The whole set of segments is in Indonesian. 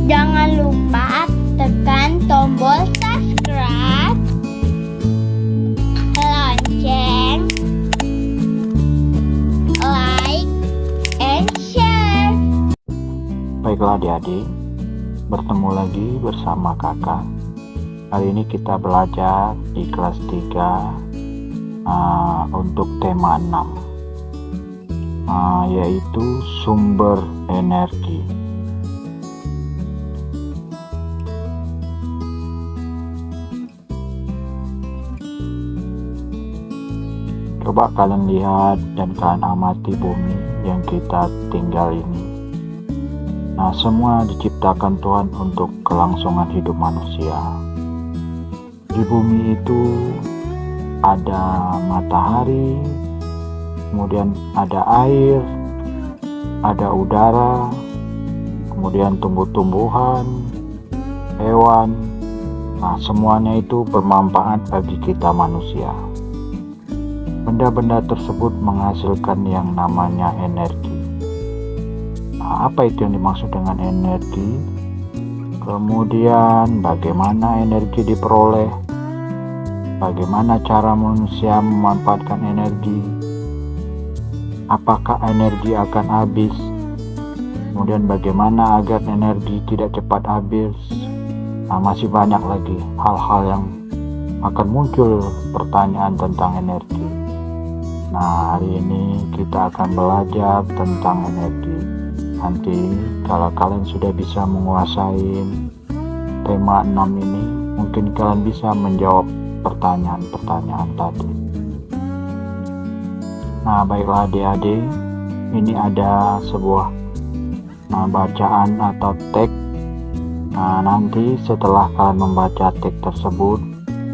Jangan lupa tekan tombol subscribe, lonceng, like, and share. Baiklah adik-adik, bertemu lagi bersama kakak. Hari ini kita belajar di kelas 3 untuk tema 6, yaitu sumber energi. Coba kalian lihat dan kalian amati bumi yang kita tinggal ini. Nah, semua diciptakan Tuhan untuk kelangsungan hidup manusia. Di bumi itu ada matahari, kemudian ada air, ada udara, kemudian tumbuh-tumbuhan, hewan. Nah, semuanya itu bermanfaat bagi kita manusia. Benda-benda tersebut menghasilkan yang namanya energi. Nah, apa itu yang dimaksud dengan energi? Kemudian bagaimana energi diperoleh? Bagaimana cara manusia memanfaatkan energi? Apakah energi akan habis? Kemudian bagaimana agar energi tidak cepat habis? Nah, masih banyak lagi hal-hal yang akan muncul pertanyaan tentang energi. Nah, hari ini kita akan belajar tentang energi. Nanti kalau kalian sudah bisa menguasai tema 6 ini, mungkin kalian bisa menjawab pertanyaan-pertanyaan tadi. Nah, baiklah adik-adik, ini ada sebuah bacaan atau teks. Nah, nanti setelah kalian membaca teks tersebut,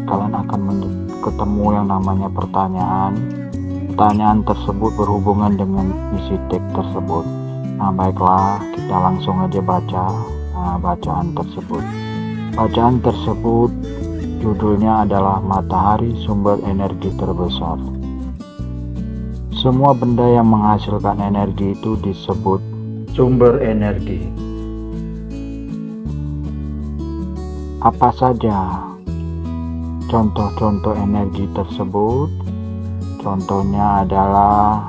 kalian akan ketemu yang namanya pertanyaan. Pertanyaan tersebut berhubungan dengan isi teks tersebut. Nah, baiklah, kita langsung aja baca bacaan tersebut. Bacaan tersebut judulnya adalah Matahari Sumber Energi Terbesar. Semua benda yang menghasilkan energi itu disebut sumber energi. Apa saja contoh-contoh energi tersebut? Contohnya adalah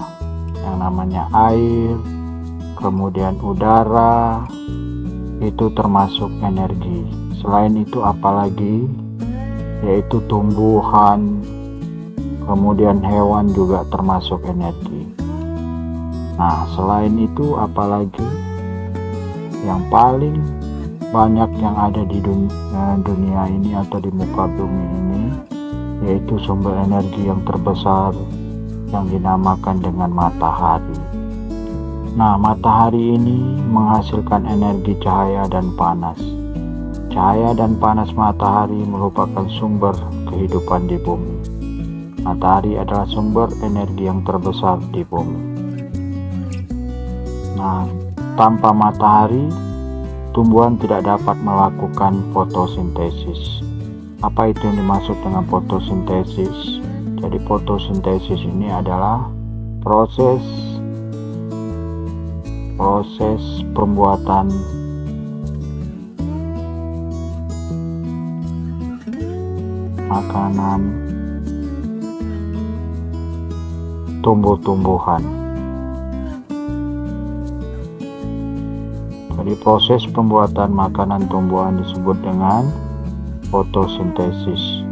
yang namanya air, kemudian udara, itu termasuk energi. Selain itu apalagi? Yaitu tumbuhan, kemudian hewan juga termasuk energi. Nah, selain itu apalagi? Yang paling banyak yang ada di dunia ini atau di muka bumi ini, yaitu sumber energi yang terbesar yang dinamakan dengan matahari. Nah, matahari ini menghasilkan energi cahaya dan panas. Cahaya dan panas matahari merupakan sumber kehidupan di bumi. Matahari adalah sumber energi yang terbesar di bumi. Nah, tanpa matahari, tumbuhan tidak dapat melakukan fotosintesis. Apa itu yang dimaksud dengan fotosintesis? Jadi fotosintesis ini adalah proses pembuatan makanan tumbuh-tumbuhan. Jadi proses pembuatan makanan tumbuhan disebut dengan fotosintesis.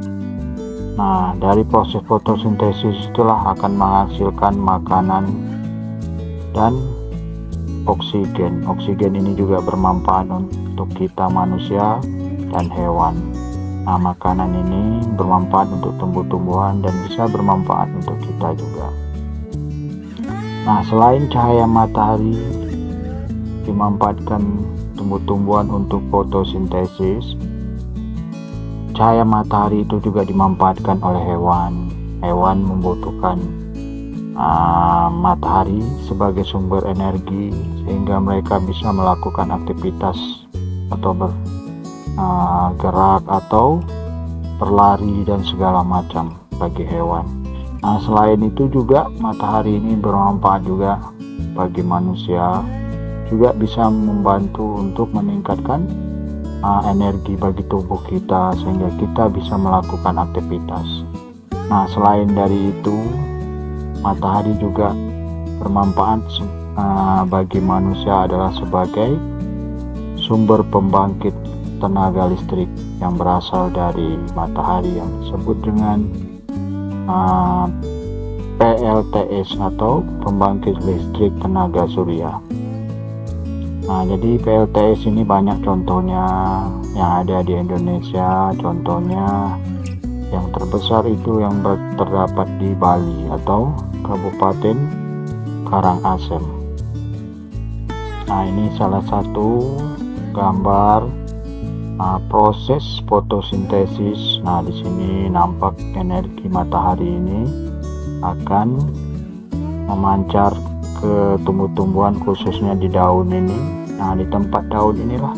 Nah, dari proses fotosintesis itulah akan menghasilkan makanan dan oksigen. Oksigen ini juga bermanfaat untuk kita manusia dan hewan. Nah, makanan ini bermanfaat untuk tumbuh-tumbuhan dan bisa bermanfaat untuk kita juga. Nah, selain cahaya matahari dimanfaatkan tumbuh-tumbuhan untuk fotosintesis, cahaya matahari itu juga dimanfaatkan oleh hewan. Hewan membutuhkan matahari sebagai sumber energi sehingga mereka bisa melakukan aktivitas atau bergerak atau berlari dan segala macam bagi hewan. Nah, selain itu juga matahari ini bermanfaat juga bagi manusia. juga bisa membantu untuk meningkatkan energi bagi tubuh kita sehingga kita bisa melakukan aktivitas. Nah, selain dari itu, matahari juga bermanfaat bagi manusia adalah sebagai sumber pembangkit tenaga listrik yang berasal dari matahari yang disebut dengan PLTS atau pembangkit listrik tenaga surya. Nah, jadi PLTS ini banyak contohnya yang ada di Indonesia. Contohnya yang terbesar itu yang terdapat di Bali atau Kabupaten Karangasem. Nah, ini salah satu gambar proses fotosintesis. Nah, di sini nampak energi matahari ini akan memancar ke tumbuh-tumbuhan, khususnya di daun ini. Nah, di tempat daun inilah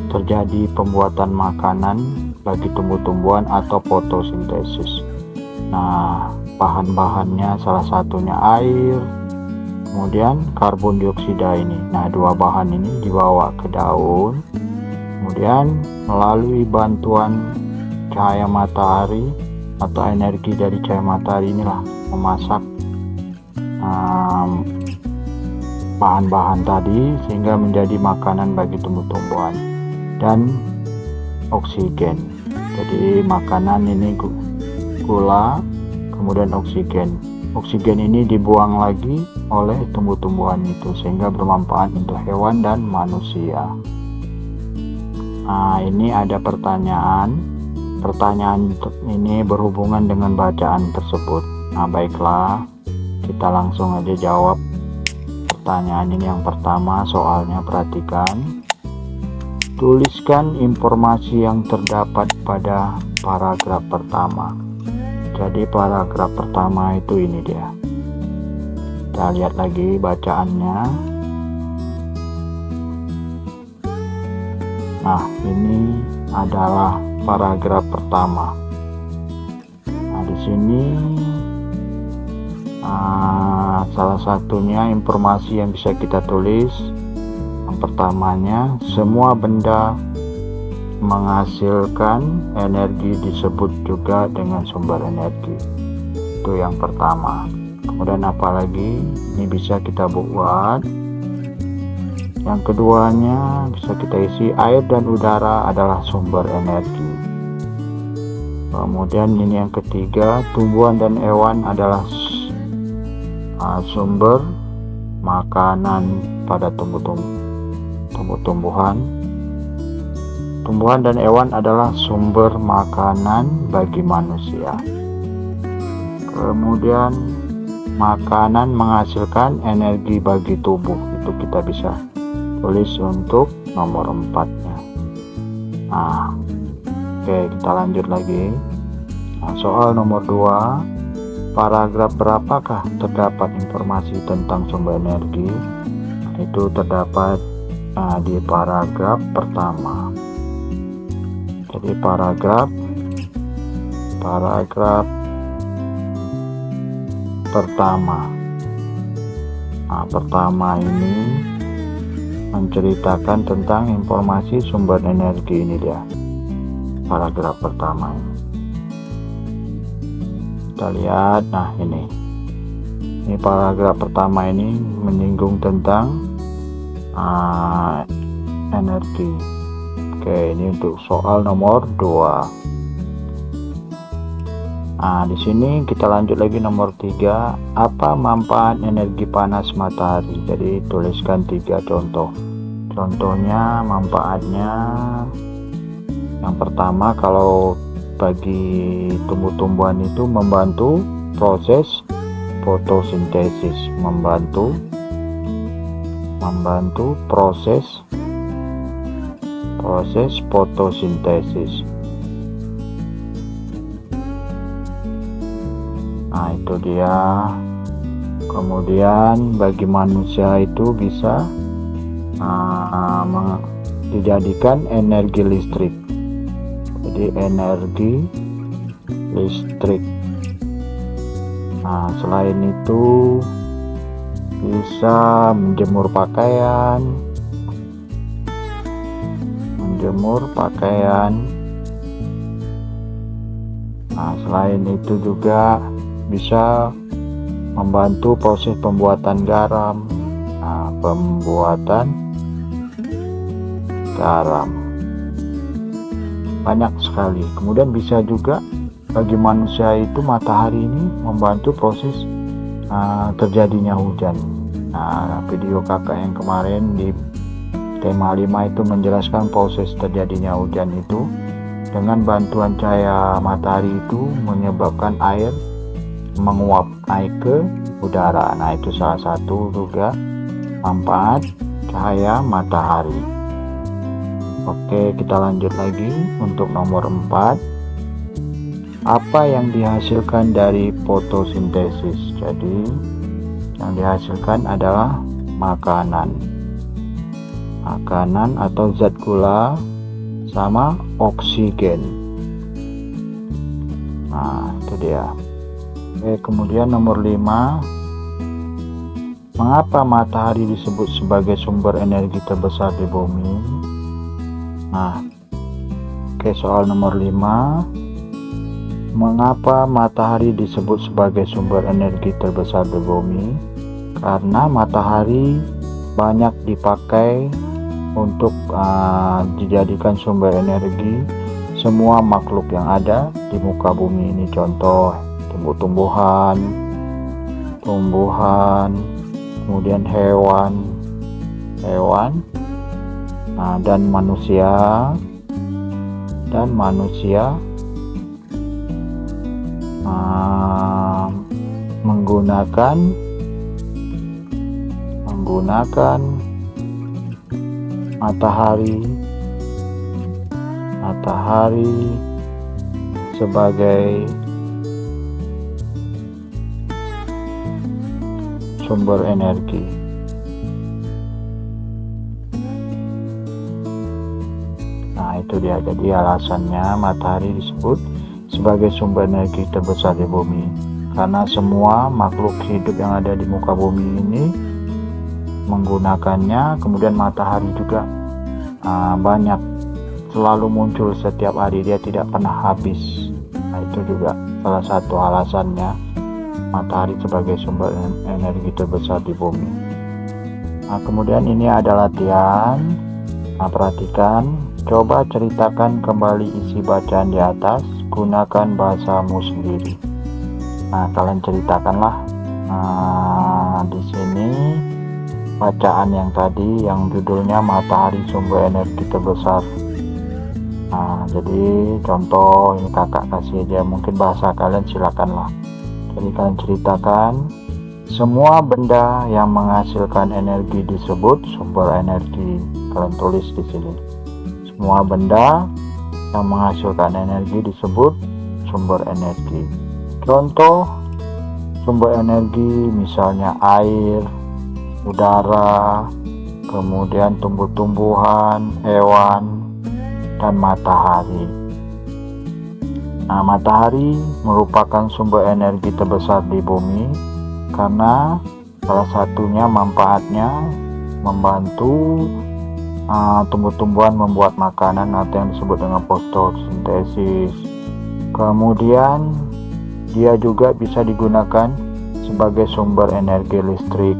terjadi pembuatan makanan bagi tumbuh-tumbuhan atau fotosintesis. Nah, bahan-bahannya salah satunya air, kemudian karbon dioksida ini. Nah, dua bahan ini dibawa ke daun, kemudian melalui bantuan cahaya matahari atau energi dari cahaya matahari inilah memasak bahan-bahan tadi sehingga menjadi makanan bagi tumbuh-tumbuhan dan oksigen. Jadi makanan ini gula, kemudian oksigen. Oksigen ini dibuang lagi oleh tumbuh-tumbuhan itu sehingga bermanfaat untuk hewan dan manusia. Nah, ini ada pertanyaan. Pertanyaan ini berhubungan dengan bacaan tersebut. Nah, baiklah, kita langsung aja jawab pertanyaan ini. Yang pertama, soalnya perhatikan. Tuliskan informasi yang terdapat pada paragraf pertama. Jadi paragraf pertama itu ini dia. Kita lihat lagi bacaannya. Nah, ini adalah paragraf pertama. Nah, di sini salah satunya informasi yang bisa kita tulis. Yang pertamanya, semua benda menghasilkan energi disebut juga dengan sumber energi. Itu yang pertama. Kemudian apalagi ini bisa kita buat. Yang keduanya bisa kita isi, air dan udara adalah sumber energi. Kemudian ini yang ketiga, tumbuhan dan hewan adalah sumber makanan pada tumbuh-tumbuhan. Tumbuhan dan hewan adalah sumber makanan bagi manusia. Kemudian makanan menghasilkan energi bagi tubuh. Itu kita bisa tulis untuk nomor 4-nya. Nah, oke, kita lanjut lagi. Nah, soal nomor 2, paragraf berapakah terdapat informasi tentang sumber energi? Nah, itu terdapat di paragraf pertama. Jadi paragraf pertama. Nah, pertama ini menceritakan tentang informasi sumber energi. Ini dia paragraf pertama ini. Kita lihat. Nah, ini paragraf pertama ini menyinggung tentang energi. Oke, ini untuk soal nomor 2. Nah, di sini kita lanjut lagi nomor 3. Apa manfaat energi panas matahari? Jadi tuliskan 3 contoh. Contohnya, manfaatnya yang pertama, kalau bagi tumbuh-tumbuhan itu membantu proses fotosintesis, membantu proses fotosintesis. Nah, itu dia. Kemudian bagi manusia itu bisa dijadikan energi listrik. Jadi energi listrik. Nah, selain itu bisa menjemur pakaian, Nah, selain itu juga bisa membantu proses pembuatan garam. Banyak sekali. Kemudian bisa juga bagi manusia itu matahari ini membantu proses terjadinya hujan. Nah, video kakak yang kemarin di tema 5 itu menjelaskan proses terjadinya hujan itu dengan bantuan cahaya matahari itu menyebabkan air menguap naik ke udara. Nah, itu salah satu juga manfaat cahaya matahari. Oke, kita lanjut lagi untuk nomor 4. Apa yang dihasilkan dari fotosintesis? Jadi yang dihasilkan adalah makanan atau zat gula sama oksigen. Nah, itu dia. Oke, kemudian nomor 5. Mengapa matahari disebut sebagai sumber energi terbesar di bumi? Nah, oke, soal nomor 5. Mengapa matahari disebut sebagai sumber energi terbesar di bumi? Karena matahari banyak dipakai untuk dijadikan sumber energi semua makhluk yang ada di muka bumi ini. Contoh tumbuhan, kemudian hewan, dan manusia menggunakan matahari sebagai sumber energi. Nah, itu dia. Jadi alasannya matahari disebut sebagai sumber energi terbesar di bumi karena semua makhluk hidup yang ada di muka bumi ini menggunakannya. Kemudian matahari juga banyak, selalu muncul setiap hari, dia tidak pernah habis. Nah, itu juga salah satu alasannya matahari sebagai sumber energi terbesar di bumi. Nah, kemudian ini ada latihan. Nah, perhatikan, coba ceritakan kembali isi bacaan di atas, gunakan bahasamu sendiri. Nah, kalian ceritakanlah di sini bacaan yang tadi yang judulnya matahari sumber energi terbesar. Nah, jadi contoh ini kakak kasih aja, mungkin bahasa kalian silakanlah. Jadi kalian ceritakan, semua benda yang menghasilkan energi disebut sumber energi. Kalian tulis di sini. Semua benda yang menghasilkan energi disebut sumber energi. Contoh sumber energi misalnya air, udara, kemudian tumbuh-tumbuhan, hewan, dan matahari. Nah, matahari merupakan sumber energi terbesar di bumi karena salah satunya manfaatnya membantu tumbuh-tumbuhan membuat makanan atau yang disebut dengan fotosintesis. Kemudian dia juga bisa digunakan sebagai sumber energi listrik.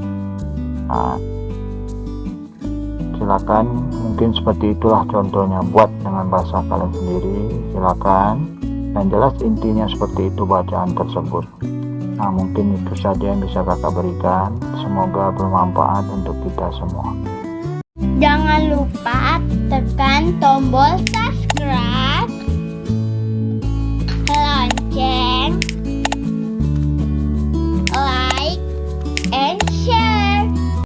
Nah, silakan, mungkin seperti itulah contohnya, buat dengan bahasa kalian sendiri, silakan. Yang jelas intinya seperti itu bacaan tersebut. Nah, mungkin itu saja yang bisa kakak berikan. Semoga bermanfaat untuk kita semua. Jangan lupa tekan tombol subscribe